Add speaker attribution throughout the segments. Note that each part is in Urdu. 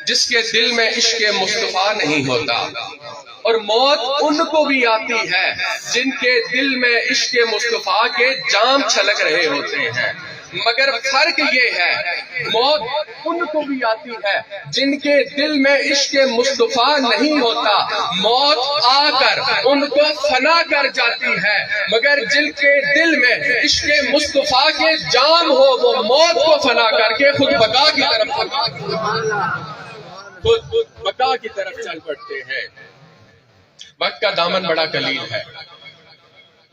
Speaker 1: جس کے دل میں عشق مصطفیٰ نہیں ہوتا، اور موت ان کو بھی آتی ہے جن کے دل میں عشق مصطفیٰ کے جام چھلک رہے ہوتے ہیں، مگر فرق یہ ہے موت ان کو بھی آتی ہے جن کے دل میں عشق مصطفیٰ نہیں ہوتا، موت آ کر ان کو فنا کر جاتی ہے، مگر جن کے دل میں عشق مصطفیٰ کے جام ہو وہ موت کو فنا کر کے خود بقا کی طرف چل پڑتے ہیں۔ وقت کا دامن بڑا قلیل ہے،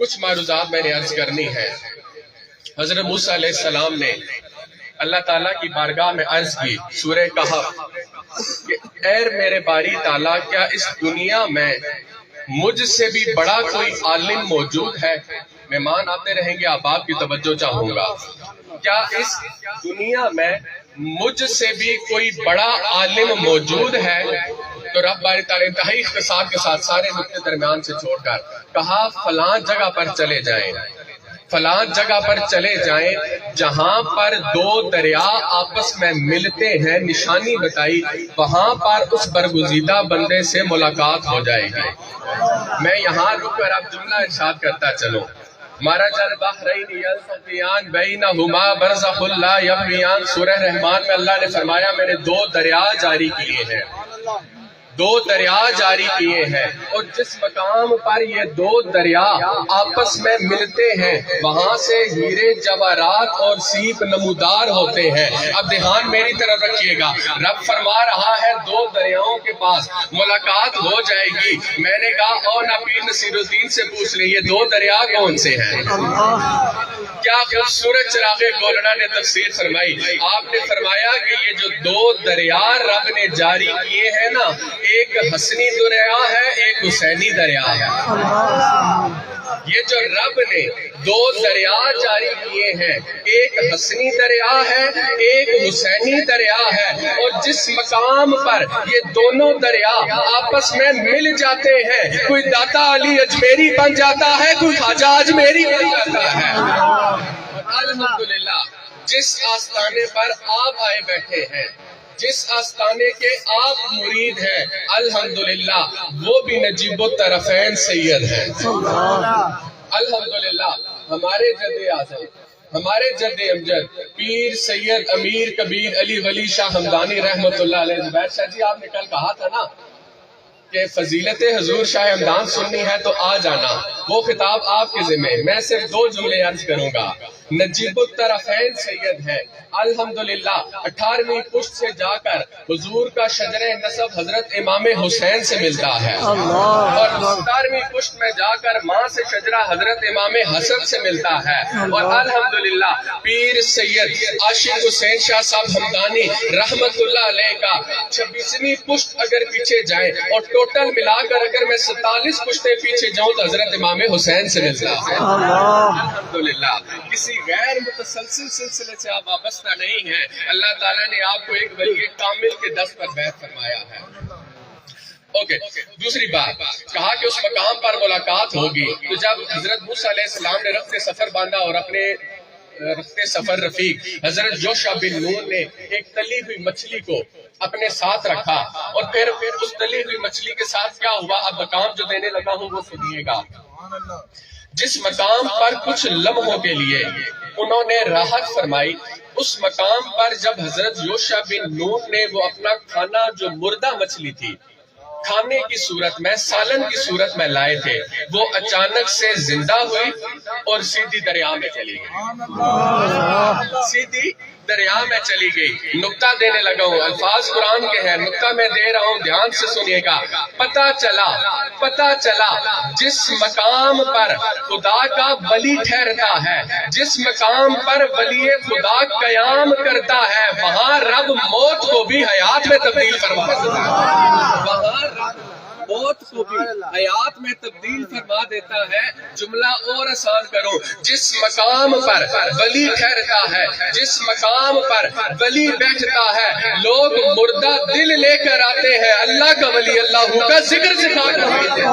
Speaker 1: کچھ معروضات میں نے عرض کرنی ہے۔ حضرت موسیٰ علیہ السلام نے اللہ تعالیٰ کی بارگاہ میں عرض کی سورہ کہف کہ اے میرے باری تعالیٰ، کیا اس دنیا میں مجھ سے بھی بڑا کوئی عالم موجود ہے؟ مہمان آتے رہیں گے، آپ کی توجہ چاہوں گا۔ کیا اس دنیا میں مجھ سے بھی کوئی بڑا عالم موجود ہے؟ تو رب باری تعالیٰ انتہائی اختصار کے ساتھ سارے نقطے درمیان سے چھوڑ کر کہا فلاں جگہ پر چلے جائیں، فلاں جگہ پر چلے جائیں جہاں پر دو دریا آپس میں ملتے ہیں، نشانی بتائی، وہاں پر اس برگزیدہ بندے سے ملاقات ہو جائے گی۔ میں یہاں رک کر اب جملہ ارشاد کرتا چلوں۔ مرج البحرین یلتقیان بینہما برزخ لا یبغیان، سورہ رحمان میں اللہ نے فرمایا میں نے دو دریا جاری کیے ہیں، دو دریا جاری کیے ہیں، اور جس مقام پر یہ دو دریا آپس میں ملتے ہیں وہاں سے ہیرے جواہرات اور سیپ نمودار ہوتے ہیں۔ اب دھیان میری طرف رکھیے گا، رب فرما رہا ہے دو دریاؤں کے پاس ملاقات ہو جائے گی۔ میں نے کہا او نبی نصیر الدین سے پوچھ لیں یہ دو دریا کون سے ہیں؟ کیا خوبصورت چراغ گولڑا نے تفسیر فرمائی۔ آپ نے فرمایا کہ یہ جو دو دریا رب نے جاری کیے ہیں نا، ایک حسنی دریا ہے، ایک حسینی دریا ہے۔ یہ جو رب نے دو دریا جاری کیے ہیں، ایک حسنی دریا ہے، ایک حسینی دریا ہے، اور جس مقام پر یہ دونوں دریا آپس میں مل جاتے ہیں کوئی داتا علی اجمیری بن جاتا ہے، کوئی خواجہ اجمیری بن جاتا ہے۔ الحمدللہ جس آستانے پر آپ آئے بیٹھے ہیں، جس آستانے کے آپ مرید ہیں، الحمدللہ وہ بھی نجیب الطرفین سید ہیں۔ الحمدللہ ہمارے جد اعظم، ہمارے جد امجد پیر سید امیر کبیر علی ولی شاہ ہمدانی رحمت اللہ علیہ۔ زبیر شاہ جی آپ نے کل کہا تھا نا کہ فضیلت حضور شاہ ہمدان سننی ہے تو آ جانا، وہ خطاب آپ کے ذمہ۔ میں صرف دو جملے عرض کروں گا۔ نجیب الطرفین سید ہے، الحمدللہ 18ویں پشت سے جا کر حضور کا شجر نسب حضرت امام حسین سے ملتا ہے، اور 17ویں پشت میں جا کر ماں سے شجرہ حضرت امام حسن سے ملتا ہے، اور الحمدللہ پیر سید عاشق حسین شاہ صاحب ہمدانی رحمت اللہ علیہ کا 26ویں پشت اگر پیچھے جائیں اور ٹوٹل ملا کر اگر میں 47 پشتیں پیچھے جاؤں تو حضرت امام حسین سے ملتا ہے۔ الحمدللہ کسی غیر متسلسل سلسلے سے آپ وابستہ نہیں ہیں، اللہ تعالیٰ نے آپ کو ایک ولی کامل کے دست پر بیعت فرمایا ہے۔ اوکے، دوسری بات کہا کہ اس مقام پر ملاقات ہوگی، تو جب حضرت موسیٰ علیہ السلام نے رخت سفر باندھا اور اپنے رخت سفر رفیق حضرت یوشع بن نون نے ایک تلی ہوئی مچھلی کو اپنے ساتھ رکھا، اور پھر اس تلی ہوئی مچھلی کے ساتھ کیا ہوا، اب مقام جو دینے لگا ہوں وہ سنیے گا۔ جس مقام پر کچھ لمحوں کے لیے انہوں نے راحت فرمائی، اس مقام پر جب حضرت یوشع بن نون نے وہ اپنا کھانا جو مردہ مچھلی تھی کھانے کی صورت میں، سالن کی صورت میں لائے تھے، وہ اچانک سے زندہ ہوئی اور سیدھی دریا میں چلی گئی، سیدھی دریا میں چلی گئی۔ نقطہ دینے لگا ہوں، الفاظ قرآن کے ہیں، نقطہ میں دے رہا ہوں، دھیان سے سنیے گا۔ پتہ چلا جس مقام پر خدا کا ولی ٹھہرتا ہے، جس مقام پر ولی خدا قیام کرتا ہے، وہاں رب موت کو بھی حیات میں تبدیل فرما دیتا ہے، وہاں رب موت کو بھی حیات میں تبدیل فرما دیتا ہے۔ جملہ اور آسان کرو، جس مقام پر ولی ٹھہرتا ہے، جس مقام پر ولی بیٹھتا ہے، لوگ مردہ دل لے کر آتے ہیں، اللہ کا ولی اللہ کا ذکر سکھا کر آتے ہیں،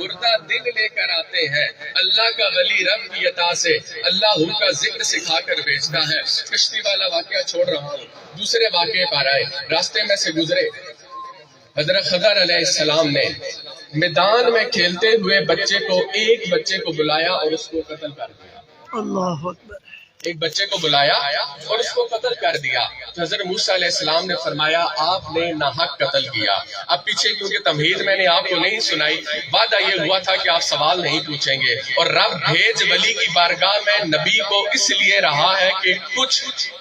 Speaker 1: مردہ دل لے کر آتے ہیں، اللہ کا ولی رب کی عطا سے اللہ کا ذکر سکھا کر بیچتا ہے۔ کشتی والا واقعہ چھوڑ رہا ہوں، دوسرے واقعے پر آئے۔ راستے میں سے گزرے، حضرت خضر علیہ السلام نے میدان میں کھیلتے ہوئے ایک بچے کو بلایا اور اس کو قتل کر دیا۔
Speaker 2: اللہ اکبر۔
Speaker 1: ایک بچے کو بلایا اور اس کو قتل کر دیا۔ تو حضرت موسیٰ علیہ السلام نے فرمایا آپ نے ناحق قتل کیا۔ اب پیچھے کیونکہ تمہید میں نے آپ کو نہیں سنائی، وعدہ یہ ہوا تھا کہ آپ سوال نہیں پوچھیں گے، اور رب بھیج ولی کی بارگاہ میں نبی کو اس لیے رہا ہے کہ کچھ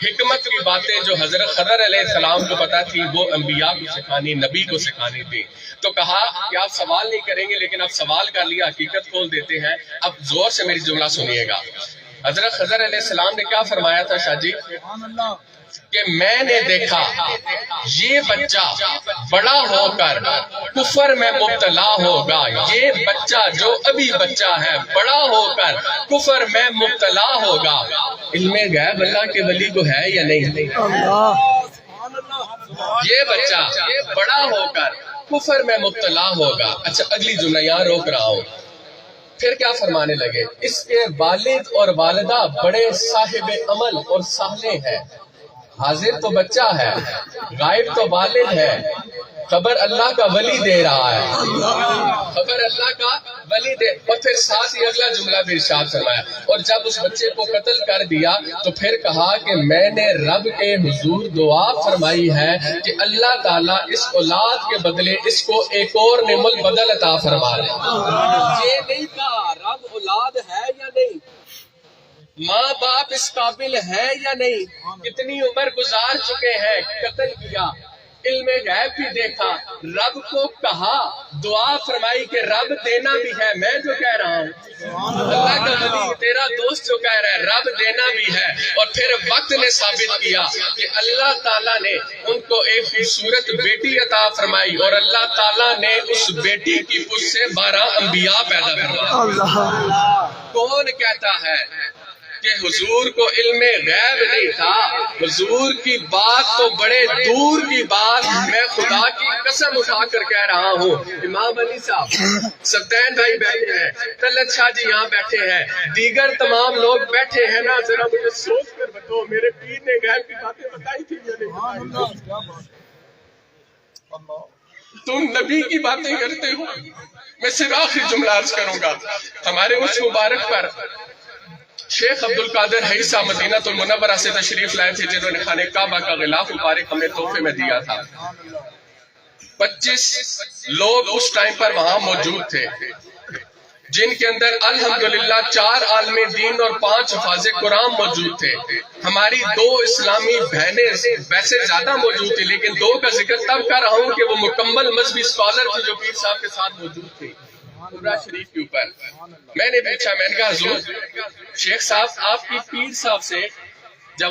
Speaker 1: حکمت کی باتیں جو حضرت خضر علیہ السلام کو پتا تھی وہ انبیاء کو سکھانی، نبی کو سکھانی تھی۔ تو کہا کہ آپ سوال نہیں کریں گے، لیکن اب سوال کر لیا، حقیقت کھول دیتے ہیں۔ اب زور سے میری جملہ سنیے گا۔ حضرت خضر علیہ السلام نے کیا فرمایا تھا شاہ جی؟ کہ میں نے دیکھا یہ بچہ بڑا ہو کر کفر میں مبتلا ہوگا، یہ بچہ جو ابھی بچہ ہے بڑا ہو کر کفر میں مبتلا ہوگا۔ علم غیب اللہ کے ولی کو ہے یا نہیں؟ یہ بچہ بڑا ہو کر کفر میں مبتلا ہوگا۔ اچھا اگلی جملہ یہاں روک رہا ہوں۔ پھر کیا فرمانے لگے؟ اس کے والد اور والدہ بڑے صاحب عمل اور صالح ہیں۔ حاضر تو بچہ ہے، غائب تو والد ہے، خبر اللہ کا ولی دے رہا ہے، خبر اللہ کا ولی دے۔ اور پھر ساتھ ہی اگلا جملہ بھی ارشاد فرمایا، اور جب اس بچے کو قتل کر دیا تو پھر کہا کہ میں نے رب کے حضور دعا فرمائی ہے کہ اللہ تعالیٰ اس اولاد کے بدلے اس کو ایک اور نعم البدل عطا فرما لے۔ یہ نہیں کہا رب اولاد ہے یا نہیں، ماں باپ اس قابل ہے یا نہیں، کتنی عمر گزار چکے ہیں، قتل کیا، علم غیب بھی دیکھا، رب کو کہا، دعا فرمائی کہ رب دینا بھی ہے، میں جو کہہ رہا ہوں، اللہ کا ولی تیرا دوست جو کہہ رہا ہے رب دینا بھی ہے۔ اور پھر وقت نے ثابت کیا کہ اللہ تعالیٰ نے ان کو ایک خوبصورت بیٹی عطا فرمائی، اور اللہ تعالیٰ نے اس بیٹی کی پشت سے 12 انبیاء پیدا فرمائے۔ کون کہتا ہے کہ حضور کو علم غیب نہیں تھا؟ حضور کی بات تو بڑے دور کی بات، میں خدا کی قسم اٹھا کر کہہ رہا ہوں۔ امام علی صاحب، سلطین بھائی بیٹھے ہیں، طلعت شاہ جی یہاں بیٹھے ہیں، دیگر تمام لوگ بیٹھے ہیں نا، ذرا مجھے سوچ کر بتاؤ میرے پیر نے غیب کی باتیں بتائی تھی یا نہیں؟ تم نبی کی باتیں کرتے ہو۔ میں صرف آخری جملہ عرض کروں گا۔ ہمارے اس مبارک پر شیخ عبدالقادر حیثہ مدینہ المنورہ سے تشریف لائے تھے، جنہوں نے خانہ کعبہ کا غلاف مبارک ہمیں تحفے میں دیا تھا۔ 25 لوگ اس ٹائم پر وہاں موجود تھے، جن کے اندر الحمدللہ 4 عالم دین اور 5 حفاظ قرآن موجود تھے۔ ہماری 2 اسلامی بہنیں ویسے زیادہ موجود تھی، لیکن 2 کا ذکر تب کر رہا ہوں کہ وہ مکمل مذہبی اسکالر تھے جو پیر صاحب کے ساتھ موجود تھے عمرہ شریف کے اوپر۔ میں نے پوچھا، میں نے کہا حضور شیخ صاحب آپ کی پیر صاحب سے